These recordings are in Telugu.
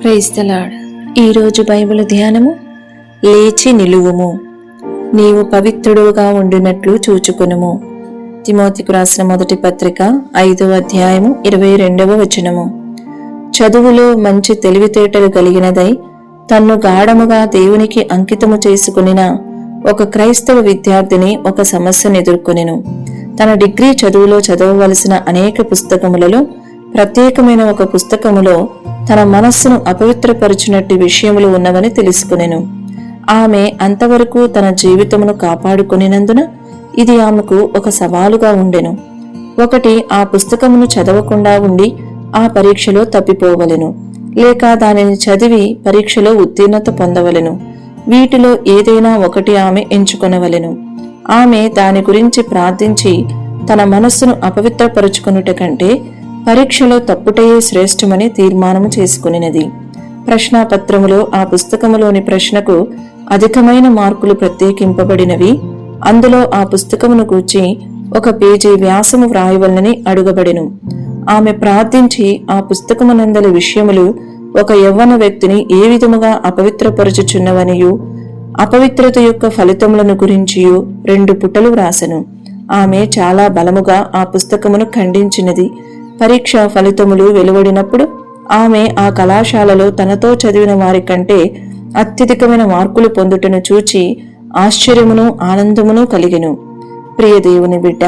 Praise the Lord. ఈరోజు బైబిల్ ధ్యానము, లేచి నిలువుము, నీవు పవిత్రుడుగా ఉండినట్లు చూచుకొనుము. తిమోతికి రాసిన మొదటి పత్రిక 5వ అధ్యాయము 22వ వచనము. చదువులో మంచి తెలివితేటలు కలిగినదై తన్ను గాఢముగా దేవునికి అంకితము చేసుకునిన ఒక క్రైస్తవ విద్యార్థిని ఒక సమస్యను ఎదుర్కొనెను. తన డిగ్రీ చదువులో చదవవలసిన అనేక పుస్తకములలో ప్రత్యేకమైన ఒక పుస్తకములో తన మనస్సును అపవిత్రపరచినట్టు విషయములు ఉన్నవని తెలుసుకునెను. ఆమె అంతవరకు తన జీవితమును కాపాడుకునినందున ఇది ఆమెకు ఒక సవాలుగా ఉండెను. ఒకటి, ఆ పుస్తకమును చదవకుండా ఉండి ఆ పరీక్షలో తప్పిపోవలెను, లేక దానిని చదివి పరీక్షలో ఉత్తీర్ణత పొందవలెను. వీటిలో ఏదైనా ఒకటి ఆమె ఎంచుకొనవలెను. ఆమె దాని గురించి ప్రార్థించి తన మనస్సును అపవిత్రపరుచుకొనుట కంటే పరీక్షలో తప్పుటయే శ్రేష్టమని తీర్మానము చేసుకునినది. ప్రశ్నాపత్రములో ఆ పుస్తకములోని ప్రశ్నకు అధికమైన మార్కులు ప్రత్యేకింపబడినవి. అందులో ఆ పుస్తకమును గూర్చి ఒక పేజీ వ్యాసము వ్రాయవలనని అడుగబడెను. ఆమె ప్రార్థించి ఆ పుస్తకమునందలి విషయములు ఒక యవ్వన వ్యక్తిని ఏ విధముగా అపవిత్రపరచుచున్నవనియు అపవిత్రత యొక్క ఫలితములను గురించియు 2 పుటలు వ్రాసెను. ఆమె చాలా బలముగా ఆ పుస్తకమును ఖండించినది. పరీక్ష ఫలితములు వెలువడినప్పుడు ఆమె ఆ కళాశాలలో తనతో చదివిన వారి కంటే అత్యధికమైన మార్కులు పొందుటను చూచి ఆశ్చర్యమును ఆనందమును కలిగెను. ప్రియ దేవుని బిడ్డ,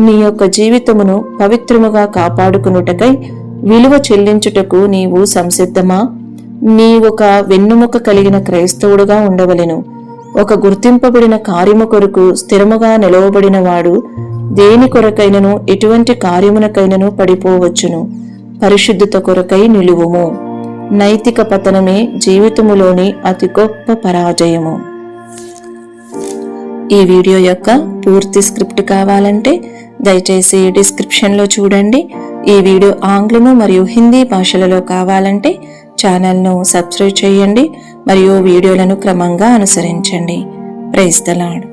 నీ యొక్క జీవితమును పవిత్రముగా కాపాడుకునుటకై విలువ చెల్లించుటకు నీవు సంసిద్ధమా? నీ ఒక వెన్నుముక కలిగిన క్రైస్తవుడుగా ఉండవలెను. ఒక గుర్తింపబడిన కార్యము కొరకు స్థిరముగా నిలవబడిన వాడు దేని కొరకైనను ఎటువంటి కార్యమునకైనను పడిపోవచ్చును. పరిశుద్ధత కొరకై నిలువుము. నైతిక పతనమే జీవితములోని అతి గొప్ప పరాజయము. ఈ వీడియో యొక్క పూర్తి స్క్రిప్ట్ కావాలంటే దయచేసి డిస్క్రిప్షన్లో చూడండి. ఈ వీడియో ఆంగ్లము మరియు హిందీ భాషలలో కావాలంటే ఛానల్ను సబ్స్క్రైబ్ చేయండి మరియు వీడియోలను క్రమంగా అనుసరించండి. Praise the lord.